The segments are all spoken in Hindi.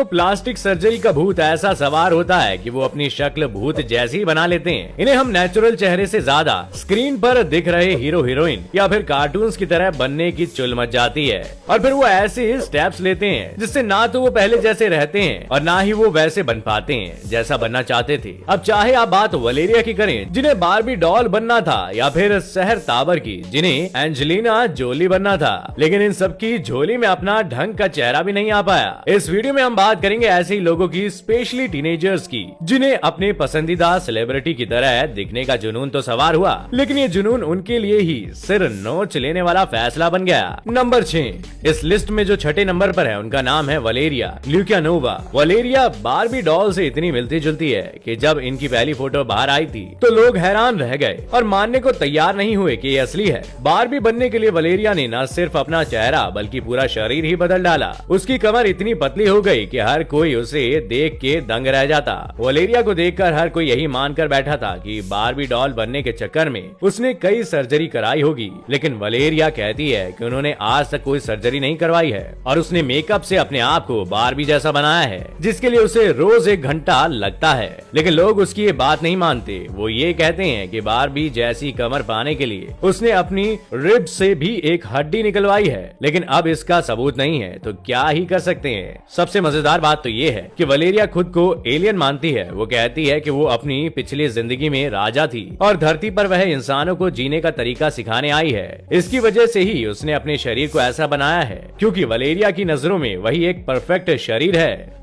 तो प्लास्टिक सर्जरी का भूत ऐसा सवार होता है कि वो अपनी शक्ल भूत जैसी बना लेते हैं। इन्हें हम नेचुरल चेहरे से ज्यादा स्क्रीन पर दिख रहे हीरो हीरोइन या फिर कार्टून्स की तरह बनने की चुल मच जाती है, और फिर वो ऐसे स्टेप्स लेते हैं जिससे ना तो वो पहले जैसे रहते हैं और ना ही वो वैसे बन पाते हैं जैसा बनना चाहते थे। अब चाहे आप बात वलेरिया की करें जिन्हें बार्बी डॉल बनना था, या फिर सहर ताबर की जिन्हें एंजेलिना जोली बनना था, लेकिन इन सबकी झोली में अपना ढंग का चेहरा भी नहीं आ पाया। इस वीडियो में हम बात करेंगे ऐसे ही लोगों की, स्पेशली टीनेजर्स की, जिन्हें अपने पसंदीदा सेलिब्रिटी की तरह दिखने का जुनून तो सवार हुआ, लेकिन ये जुनून उनके लिए ही सिर नोच लेने वाला फैसला बन गया। नंबर 6, इस लिस्ट में जो छठे नंबर पर है उनका नाम है वलेरिया ल्यूकियानोवा। वलेरिया बार्बी डॉल से इतनी मिलती जुलती है कि जब इनकी पहली फोटो बाहर आई थी तो लोग हैरान रह गए और मानने को तैयार नहीं हुए कि ये असली है। बार्बी बनने के लिए वलेरिया ने न सिर्फ अपना चेहरा बल्कि पूरा शरीर ही बदल डाला। उसकी कमर इतनी पतली हो गई कि हर कोई उसे देख के दंग रह जाता। वलेरिया को देखकर हर कोई यही मानकर बैठा था कि बार्बी डॉल बनने के चक्कर में उसने कई सर्जरी कराई होगी, लेकिन वलेरिया कहती है कि उन्होंने आज तक कोई सर्जरी नहीं करवाई है और उसने मेकअप से अपने आप को बार्बी जैसा बनाया है, जिसके लिए उसे रोज 1 घंटा लगता है। लेकिन लोग उसकी ये बात नहीं मानते। वो ये कहते हैं कि बार्बी जैसी कमर पाने के लिए उसने अपनी रिब से भी एक हड्डी निकलवाई है, लेकिन अब इसका सबूत नहीं है तो क्या ही कर सकते हैं। सबसे मजेदार बात तो ये है कि वलेरिया खुद को एलियन मानती है। वो कहती है कि वो अपनी पिछली जिंदगी में राजा थी और धरती पर वह इंसानों को जीने का तरीका सिखाने आई है। इसकी वजह से ही उसने अपने शरीर को ऐसा बनाया है, क्योंकि वलेरिया की नजरों में वही एक परफेक्ट शरीर है।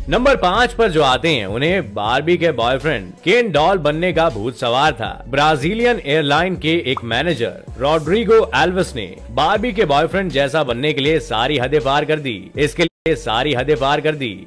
नंबर 5 पर जो आते हैं उन्हें बार्बी के बॉयफ्रेंड केन डॉल बनने का भूत सवार था। ब्राजीलियन एयरलाइन के एक मैनेजर रॉड्रिगो एल्विस ने बार्बी के बॉयफ्रेंड जैसा बनने के लिए सारी हदें पार कर दी।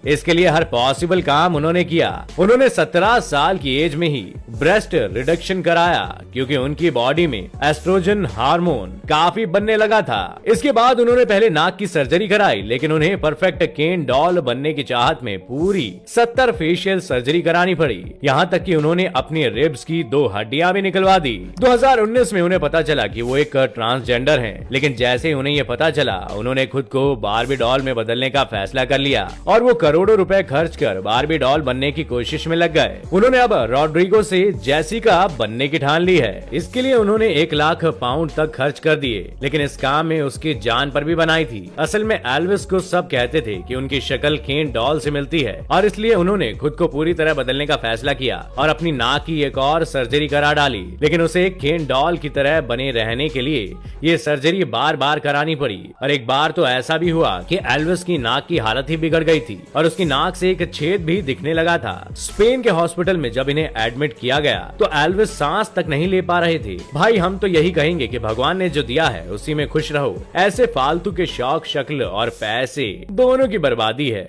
इसके लिए हर पॉसिबल काम उन्होंने किया। उन्होंने 17 साल की एज में ही ब्रेस्ट रिडक्शन कराया, क्योंकि उनकी बॉडी में एस्ट्रोजन हार्मोन काफी बनने लगा था। इसके बाद उन्होंने पहले नाक की सर्जरी कराई, लेकिन उन्हें परफेक्ट केन डॉल बनने की चाहत में पूरी 70 फेशियल सर्जरी करानी पड़ी। यहाँ तक कि उन्होंने अपनी रिब्स की 2 हड्डियां भी निकलवा दी। 2019 में उन्हें पता चला कि वो एक ट्रांसजेंडर हैं, लेकिन जैसे ही उन्हें ये पता चला उन्होंने खुद को बार्बी डॉल में बदलने का फैसला कर लिया और वो करोड़ों रुपए खर्च कर बार्बी डॉल बनने की कोशिश में लग गए। उन्होंने अब रॉड्रिगो से जेसिका बनने की ठान ली है। इसके लिए उन्होंने 1 लाख पाउंड तक खर्च कर दिए, लेकिन इस काम में उसकी जान पर भी बनाई थी। असल में एल्विस को सब कहते थे कि उनकी शक्ल केन डॉल से मिलती है, और इसलिए उन्होंने खुद को पूरी तरह बदलने का फैसला किया और अपनी नाक की एक और सर्जरी करा डाली। लेकिन उसे केन डॉल की तरह बने रहने के लिए ये सर्जरी बार बार करानी पड़ी, और एक बार तो ऐसा भी हुआ कि एल्विस की नाक की हालत ही बिगड़ गई थी और उसकी नाक से एक छेद भी दिखने लगा था। स्पेन के हॉस्पिटल में जब इन्हें एडमिट किया गया तो एल्विस सांस तक नहीं ले पा रहे थे। भाई हम तो यही कहेंगे कि भगवान ने जो दिया है उसी में खुश रहो। ऐसे फालतू के शौक, शक्ल और पैसे दोनों की बर्बादी है।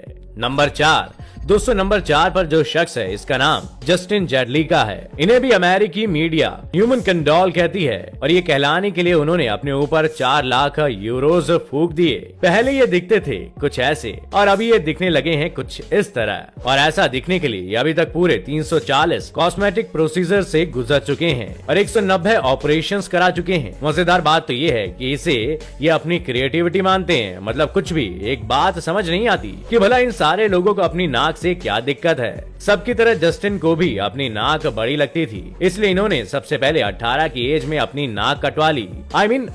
दोस्तों नंबर 4 पर जो शख्स है इसका नाम जस्टिन जेडली का है। इन्हें भी अमेरिकी मीडिया ह्यूमन कंडोल कहती है, और ये कहलाने के लिए उन्होंने अपने ऊपर 4 लाख यूरोज फूंक दिए। पहले ये दिखते थे कुछ ऐसे और अभी ये दिखने लगे हैं कुछ इस तरह, और ऐसा दिखने के लिए अभी तक पूरे 340 कॉस्मेटिक प्रोसीजर से गुजर चुके हैं और 190 ऑपरेशंस करा चुके हैं। मजेदार बात तो ये है कि इसे ये अपनी क्रिएटिविटी मानते हैं। मतलब कुछ भी एक बात समझ नहीं आती कि भला इन सारे लोगों को अपनी नाक से क्या दिक्कत है। सबकी तरह जस्टिन को भी अपनी नाक बड़ी लगती थी, इसलिए इन्होंने सबसे पहले 18 की एज में अपनी नाक कटवा ली।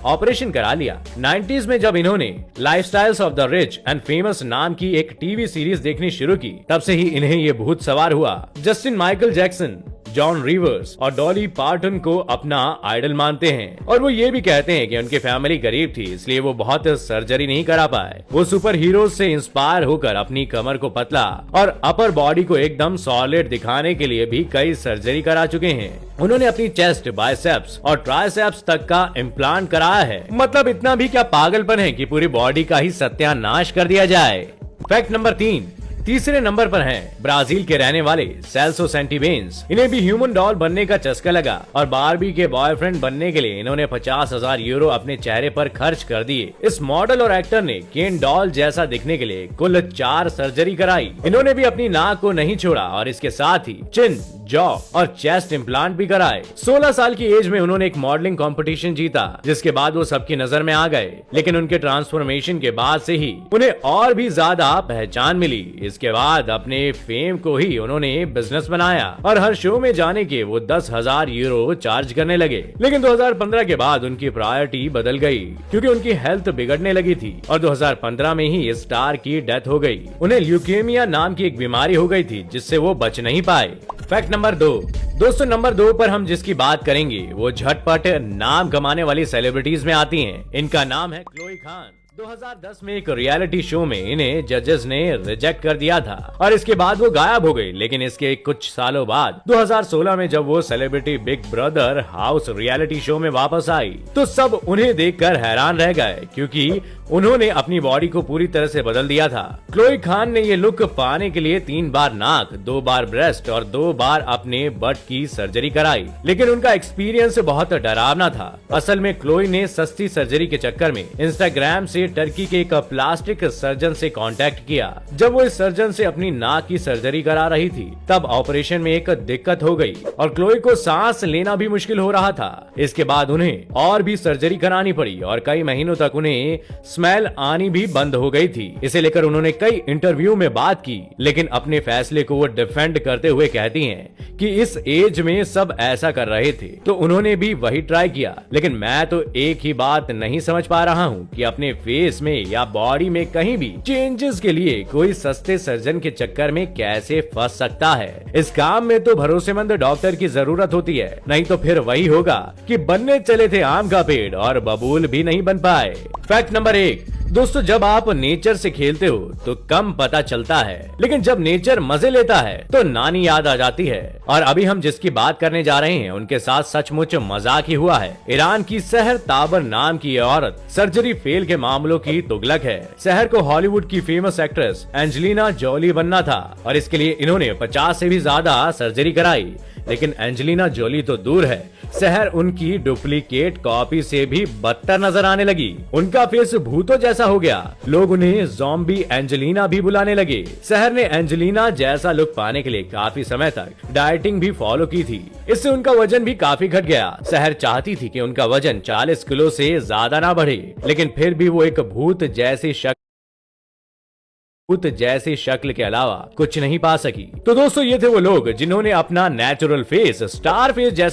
ऑपरेशन करा लिया। 90s में जब इन्होंने lifestyles of the rich and famous नाम की एक टीवी सीरीज देखनी शुरू की, तब से ही इन्हें ये भूत सवार हुआ। Justin Michael Jackson, John reverse और डॉली पार्टन को अपना आइडल मानते हैं, और वो ये भी कहते हैं कि उनकी फैमिली गरीब थी, इसलिए वो बहुत सर्जरी नहीं करा पाए। वो सुपर हीरो से इंस्पायर होकर अपनी कमर को पतला और अपर बॉडी को एकदम सॉलिड दिखाने के लिए भी कई सर्जरी करा चुके हैं। उन्होंने अपनी चेस्ट, बाइसेप्स और ट्राइसेप्स तक का इम्प्लांट कराया है। मतलब इतना भी क्या पागलपन है कि पूरी बॉडी का ही सत्यानाश कर दिया जाए। फैक्ट नंबर 3, तीसरे नंबर पर हैं ब्राजील के रहने वाले सेल्सो सेंटिबेंस। इन्हें भी ह्यूमन डॉल बनने का चस्का लगा और बारबी के बॉयफ्रेंड बनने के लिए इन्होंने 50,000 यूरो अपने चेहरे पर खर्च कर दिए। इस मॉडल और एक्टर ने केन डॉल जैसा दिखने के लिए कुल 4 सर्जरी कराई। इन्होंने भी अपनी नाक को नहीं छोड़ा और इसके साथ ही चिन, जॉ और चेस्ट इम्प्लांट भी कराए। 16 साल की एज में उन्होंने एक मॉडलिंग कंपटीशन जीता, जिसके बाद वो सबकी नजर में आ गए। लेकिन उनके ट्रांसफॉर्मेशन के बाद से ही उन्हें और भी ज्यादा पहचान मिली। इसके बाद अपने फेम को ही उन्होंने बिजनेस बनाया और हर शो में जाने के वो 10,000 यूरो चार्ज करने लगे। लेकिन 2015 के बाद उनकी प्रायोरिटी बदल गई, क्योंकि उनकी हेल्थ बिगड़ने लगी थी और 2015 में ही इस स्टार की डेथ हो गई। उन्हें ल्यूकेमिया नाम की एक बीमारी हो गई थी, जिससे वो बच नहीं पाए। Fact number 2। दोस्तों, नंबर 2 पर हम जिसकी बात करेंगे वो झटपट नाम कमाने वाली सेलिब्रिटीज में आती हैं। इनका नाम है क्लोई खान। 2010 में एक रियलिटी शो में इन्हें जजेस ने रिजेक्ट कर दिया था और इसके बाद वो गायब हो गई। लेकिन इसके कुछ सालों बाद 2016 में जब वो celebrity big brother house reality show में वापस आई तो सब उन्हें देखकर हैरान रह गए, क्योंकि उन्होंने अपनी बॉडी को पूरी तरह से बदल दिया था। क्लोई खान ने ये लुक पाने के लिए 3 बार नाक, 2 बार ब्रेस्ट और 2 बार अपने बट की सर्जरी कराई। लेकिन उनका एक्सपीरियंस बहुत डरावना था। असल में क्लोई ने सस्ती सर्जरी के चक्कर में इंस्टाग्राम से टर्की के एक प्लास्टिक सर्जन से कांटेक्ट किया। जब वो इस सर्जन से अपनी नाक की सर्जरी करा रही थी तब ऑपरेशन में एक दिक्कत हो गई और क्लोई को सांस लेना भी मुश्किल हो रहा था। इसके बाद उन्हें और भी सर्जरी करानी पड़ी और कई महीनों तक उन्हें स्मेल आनी भी बंद हो गई थी। इसे लेकर उन्होंने कई इंटरव्यू में बात की, लेकिन अपने फैसले को वो डिफेंड करते हुए कहती हैं कि इस एज में सब ऐसा कर रहे थे तो उन्होंने भी वही ट्राई किया। लेकिन मैं तो एक ही बात नहीं समझ पा रहा हूँ कि अपने फेस में या बॉडी में कहीं भी चेंजेस के लिए कोई सस्ते सर्जन के चक्कर में कैसे फंस सकता है। इस काम में तो भरोसेमंद डॉक्टर की जरूरत होती है, नहीं तो फिर वही होगा कि बनने चले थे आम का पेड़ और बबूल भी नहीं बन पाए। Fact number 1। दोस्तों, जब आप नेचर से खेलते हो तो कम पता चलता है, लेकिन जब नेचर मजे लेता है तो नानी याद आ जाती है। और अभी हम जिसकी बात करने जा रहे हैं उनके साथ सचमुच मजाक ही हुआ है। ईरान की सहर ताबर नाम की औरत सर्जरी फेल के मामलों की तुगलक है। सहर को हॉलीवुड की फेमस एक्ट्रेस एंजेलिना जोली बनना था और इसके लिए इन्होंने 50 से भी ज्यादा सर्जरी कराई। लेकिन एंजेलिना जोली तो दूर है, सहर उनकी डुप्लीकेट कॉपी से भी बदतर नजर आने लगी। उनका फेस भूतों जैसा हो गया। लोग उन्हें ज़ॉम्बी एंजेलिना भी बुलाने लगे। सहर ने एंजेलिना जैसा लुक पाने के लिए काफी समय तक डाइटिंग भी फॉलो की थी। इससे उनका वजन भी काफी घट गया। सहर चाहती थी कि उनका वजन 40 किलो से ज्यादा ना बढ़े, लेकिन फिर भी वो एक भूत जैसी शक्ल के अलावा कुछ नहीं पा सकी। तो दोस्तों, ये थे वो लोग जिन्होंने अपना नेचुरल फेस स्टार फेस जैसा